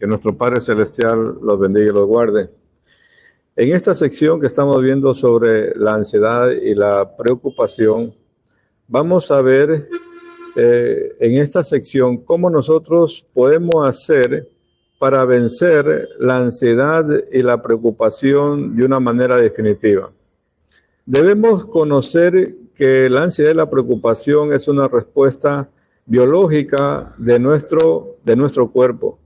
nuestro Padre Celestial los bendiga y los guarde. En esta sección que estamos viendo sobre la ansiedad y la preocupación, vamos a ver en esta sección cómo nosotros podemos hacer para vencer la ansiedad y la preocupación de una manera definitiva. Debemos conocer que la ansiedad y la preocupación es una respuesta biológica de nuestro cuerpo,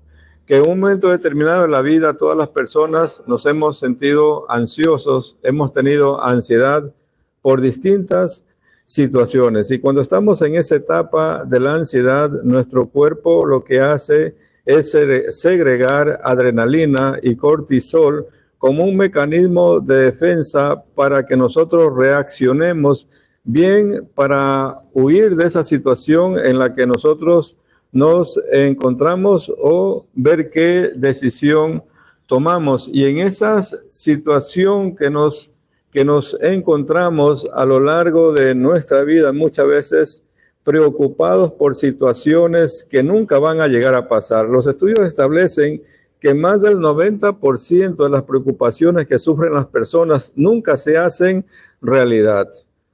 que en un momento determinado de la vida todas las personas nos hemos sentido ansiosos, hemos tenido ansiedad por distintas situaciones, y cuando estamos en esa etapa de la ansiedad, nuestro cuerpo lo que hace es segregar adrenalina y cortisol como un mecanismo de defensa para que nosotros reaccionemos bien, para huir de esa situación en la que nosotros nos encontramos o ver qué decisión tomamos. Y en esa situación que nos encontramos a lo largo de nuestra vida, muchas veces preocupados por situaciones que nunca van a llegar a pasar. Los estudios establecen que más del 90% de las preocupaciones que sufren las personas nunca se hacen realidad.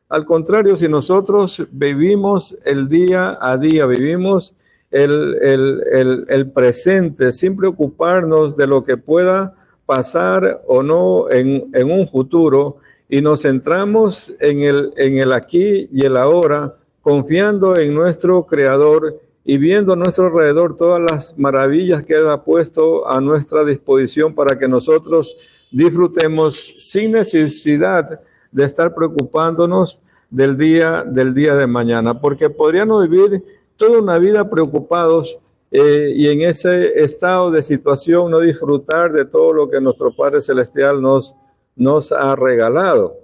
Al contrario, si nosotros vivimos el día a día, vivimos el presente, sin preocuparnos de lo que pueda pasar o no en un futuro, y nos centramos en el aquí y el ahora, confiando en nuestro Creador y viendo a nuestro alrededor todas las maravillas que Él ha puesto a nuestra disposición para que nosotros disfrutemos sin necesidad de estar preocupándonos del día de mañana, porque podríamos vivir toda una vida preocupados y en ese estado de situación no disfrutar de todo lo que nuestro Padre Celestial nos ha regalado.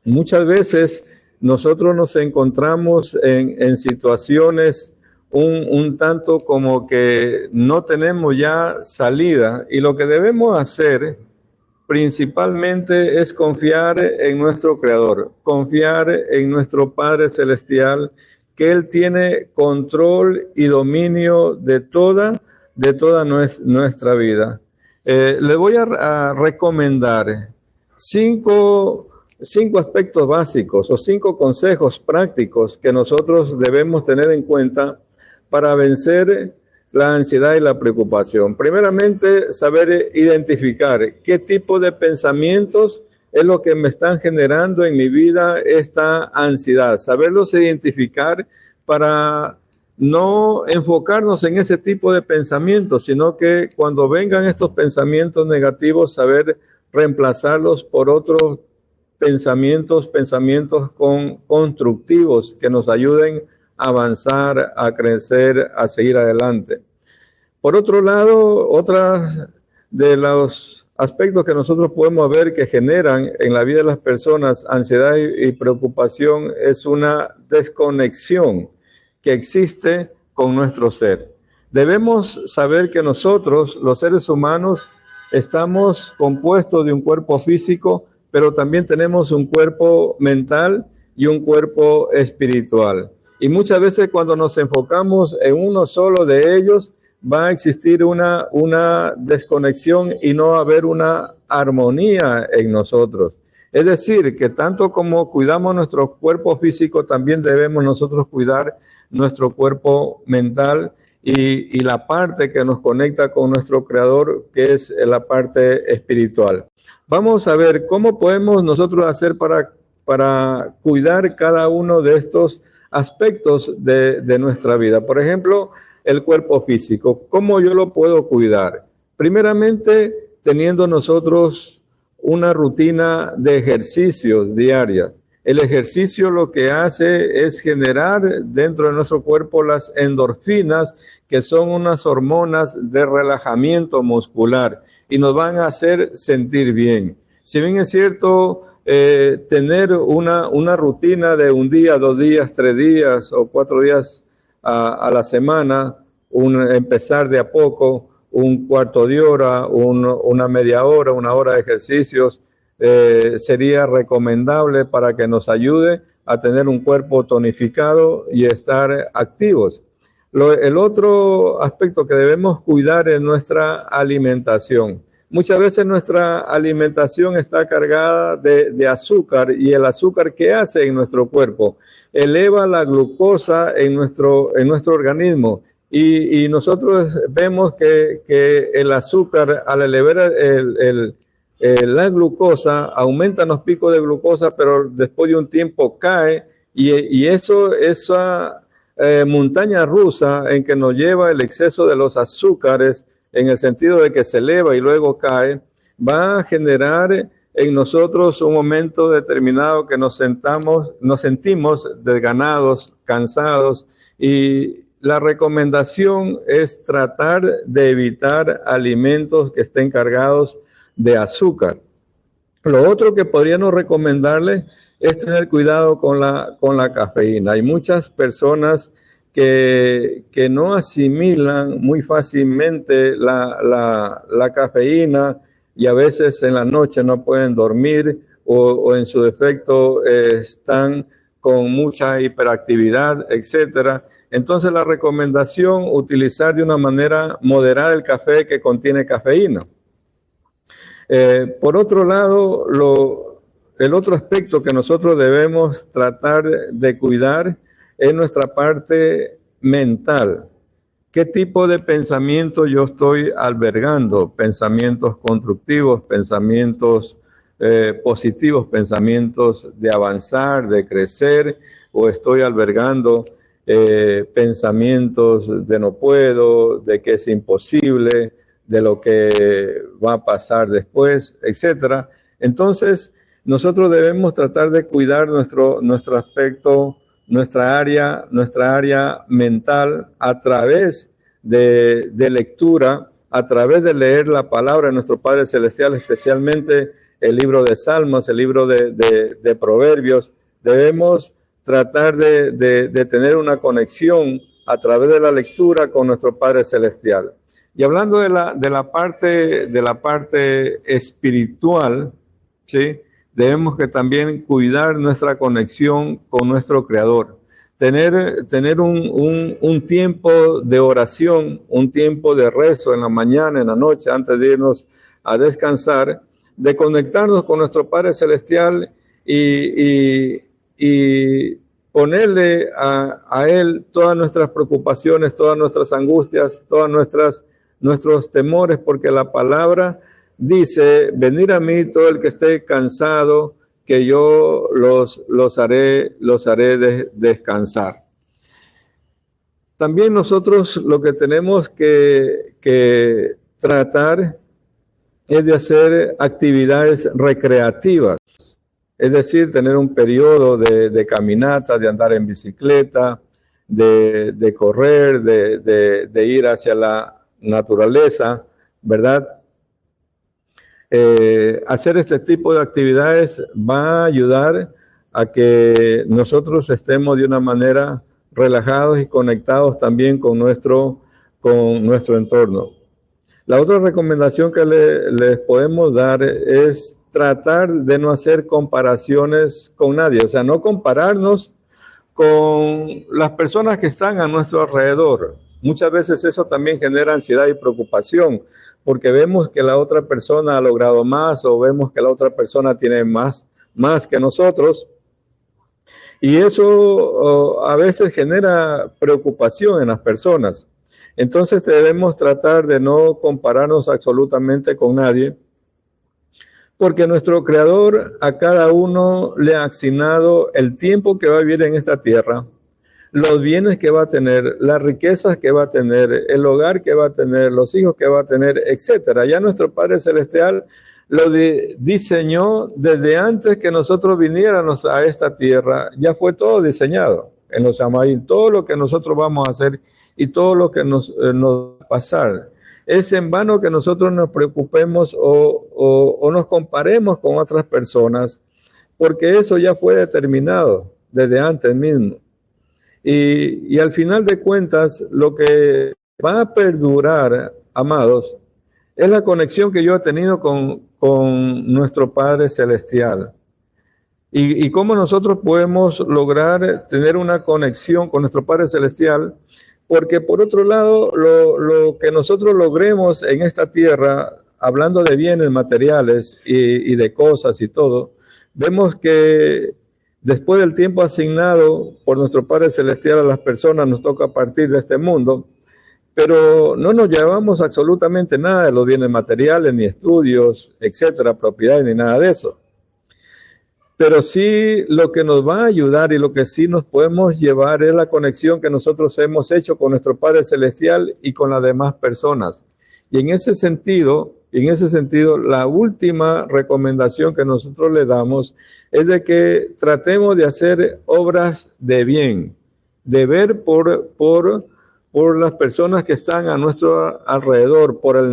Muchas veces nosotros nos encontramos en situaciones un tanto como que no tenemos ya salida, y lo que debemos hacer principalmente es confiar en nuestro Creador, confiar en nuestro Padre Celestial, que Él tiene control y dominio de toda nuestra vida. Le voy a recomendar cinco aspectos básicos o 5 consejos prácticos que nosotros debemos tener en cuenta para vencer la ansiedad y la preocupación. Primeramente, saber identificar qué tipo de pensamientos es lo que me están generando en mi vida esta ansiedad. Saberlos identificar para no enfocarnos en ese tipo de pensamientos, sino que cuando vengan estos pensamientos negativos, saber reemplazarlos por otros pensamientos constructivos que nos ayuden a avanzar, a crecer, a seguir adelante. Por otro lado, otras de los aspectos que nosotros podemos ver que generan en la vida de las personas ansiedad y preocupación es una desconexión que existe con nuestro ser. Debemos saber que nosotros, los seres humanos, estamos compuestos de un cuerpo físico, pero también tenemos un cuerpo mental y un cuerpo espiritual. Y muchas veces cuando nos enfocamos en uno solo de ellos, va a existir una desconexión y no va a haber una armonía en nosotros. Es decir, que tanto como cuidamos nuestro cuerpo físico, también debemos nosotros cuidar nuestro cuerpo mental y la parte que nos conecta con nuestro Creador, que es la parte espiritual. Vamos a ver cómo podemos nosotros hacer para cuidar cada uno de estos aspectos de nuestra vida. Por ejemplo, el cuerpo físico. ¿Cómo yo lo puedo cuidar? Primeramente, teniendo nosotros una rutina de ejercicios diarias. El ejercicio lo que hace es generar dentro de nuestro cuerpo las endorfinas, que son unas hormonas de relajamiento muscular y nos van a hacer sentir bien. Si bien es cierto, tener una rutina de 1 día, 2 días, 3 días o 4 días a la semana, empezar de a poco, un cuarto de hora, una media hora, 1 hora de ejercicios, sería recomendable para que nos ayude a tener un cuerpo tonificado y estar activos. El otro aspecto que debemos cuidar es nuestra alimentación. Muchas veces nuestra alimentación está cargada de azúcar, y el azúcar, ¿qué hace en nuestro cuerpo? Eleva la glucosa en nuestro organismo, y nosotros vemos que el azúcar, al elevar la glucosa, aumentan los picos de glucosa, pero después de un tiempo cae, y esa montaña rusa en que nos lleva el exceso de los azúcares, en el sentido de que se eleva y luego cae, va a generar en nosotros un momento determinado que nos sentimos desganados, cansados, y la recomendación es tratar de evitar alimentos que estén cargados de azúcar. Lo otro que podríamos recomendarle es tener cuidado con la cafeína. Hay muchas personas que no asimilan muy fácilmente la cafeína, y a veces en la noche no pueden dormir, o en su defecto están con mucha hiperactividad, etcétera. Entonces la recomendación, utilizar de una manera moderada el café que contiene cafeína. Por otro lado, el otro aspecto que nosotros debemos tratar de cuidar es nuestra parte mental. ¿Qué tipo de pensamiento yo estoy albergando? Pensamientos constructivos, pensamientos positivos, pensamientos de avanzar, de crecer, o estoy albergando pensamientos de no puedo, de que es imposible, de lo que va a pasar después, etcétera. Entonces, nosotros debemos tratar de cuidar nuestro aspecto, nuestra área mental, a través de lectura, a través de leer la palabra de nuestro Padre Celestial, especialmente el libro de Salmos, el libro de Proverbios. Debemos tratar de tener una conexión a través de la lectura con nuestro Padre Celestial. Y hablando de la parte espiritual, ¿sí? Debemos que también cuidar nuestra conexión con nuestro Creador. Tener un tiempo de oración, un tiempo de rezo en la mañana, en la noche, antes de irnos a descansar, de conectarnos con nuestro Padre Celestial y ponerle a Él todas nuestras preocupaciones, todas nuestras angustias, todas nuestros temores, porque la palabra dice: venid a mí todo el que esté cansado, que yo los haré descansar. También nosotros lo que tenemos que tratar es de hacer actividades recreativas, es decir, tener un periodo de caminata, de andar en bicicleta, de correr, de ir hacia la naturaleza, ¿verdad? Hacer este tipo de actividades va a ayudar a que nosotros estemos de una manera relajados y conectados también con nuestro entorno. La otra recomendación que les podemos dar es tratar de no hacer comparaciones con nadie, o sea, no compararnos con las personas que están a nuestro alrededor. Muchas veces eso también genera ansiedad y preocupación, porque vemos que la otra persona ha logrado más, o vemos que la otra persona tiene más que nosotros, y eso a veces genera preocupación en las personas. Entonces debemos tratar de no compararnos absolutamente con nadie, porque nuestro Creador a cada uno le ha asignado el tiempo que va a vivir en esta tierra, los bienes que va a tener, las riquezas que va a tener, el hogar que va a tener, los hijos que va a tener, etcétera. Ya nuestro Padre Celestial lo diseñó desde antes que nosotros viniéramos a esta tierra. Ya fue todo diseñado en los Amaín, todo lo que nosotros vamos a hacer y todo lo que nos va a pasar. Es en vano que nosotros nos preocupemos o nos comparemos con otras personas, porque eso ya fue determinado desde antes mismo. Y al final de cuentas, lo que va a perdurar, amados, es la conexión que yo he tenido con nuestro Padre Celestial. Y cómo nosotros podemos lograr tener una conexión con nuestro Padre Celestial, Porque por otro lado, lo que nosotros logremos en esta tierra, hablando de bienes materiales y de cosas y todo, vemos que después del tiempo asignado por nuestro Padre Celestial a las personas, nos toca partir de este mundo, pero no nos llevamos absolutamente nada de los bienes materiales, ni estudios, etcétera, propiedades, ni nada de eso. Pero sí lo que nos va a ayudar y lo que sí nos podemos llevar es la conexión que nosotros hemos hecho con nuestro Padre Celestial y con las demás personas. Y en ese sentido, la última recomendación que nosotros le damos es de que tratemos de hacer obras de bien, de ver por las personas que están a nuestro alrededor, por el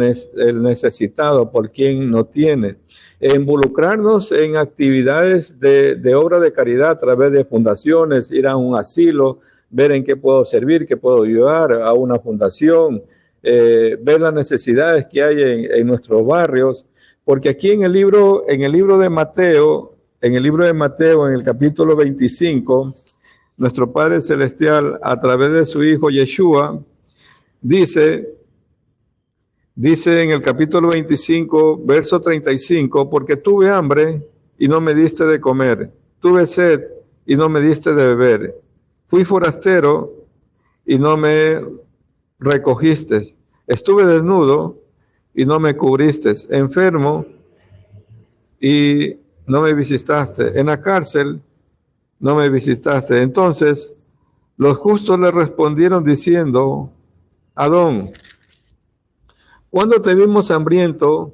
necesitado, por quien no tiene. Involucrarnos en actividades de obra de caridad a través de fundaciones, ir a un asilo, ver en qué puedo servir, qué puedo ayudar a una fundación, ver las necesidades que hay en nuestros barrios, porque aquí en el libro de Mateo, en el capítulo 25, nuestro Padre Celestial, a través de su Hijo Yeshua, dice en el capítulo 25, verso 35, porque tuve hambre y no me diste de comer, tuve sed y no me diste de beber, fui forastero y no me recogiste, estuve desnudo y no me cubriste, enfermo y no me visitaste, en la cárcel no me visitaste. Entonces los justos le respondieron diciendo, Adón, ¿cuándo te vimos hambriento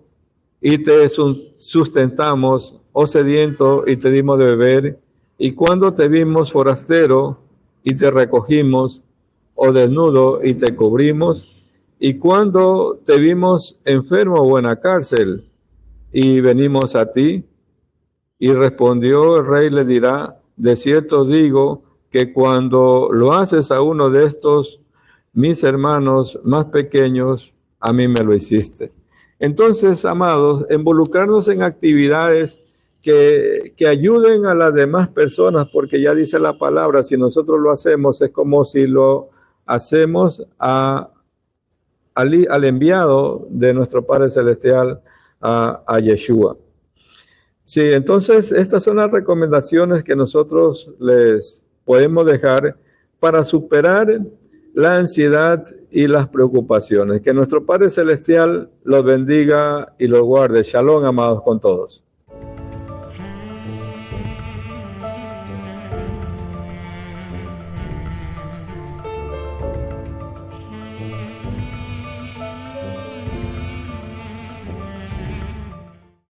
y te sustentamos, o sediento y te dimos de beber? ¿Y cuándo te vimos forastero y te recogimos, o desnudo y te cubrimos? ¿Y cuándo te vimos enfermo o en la cárcel y venimos a ti? Y respondió el rey, le dirá, de cierto digo que cuando lo haces a uno de estos mis hermanos más pequeños, a mí me lo hiciste. Entonces, amados, involucrarnos en actividades que ayuden a las demás personas, porque ya dice la palabra, si nosotros lo hacemos, es como si lo hacemos al enviado de nuestro Padre Celestial, a Yeshua. Sí, entonces estas son las recomendaciones que nosotros les podemos dejar para superar la ansiedad y las preocupaciones. Que nuestro Padre Celestial los bendiga y los guarde. Shalom, amados, con todos.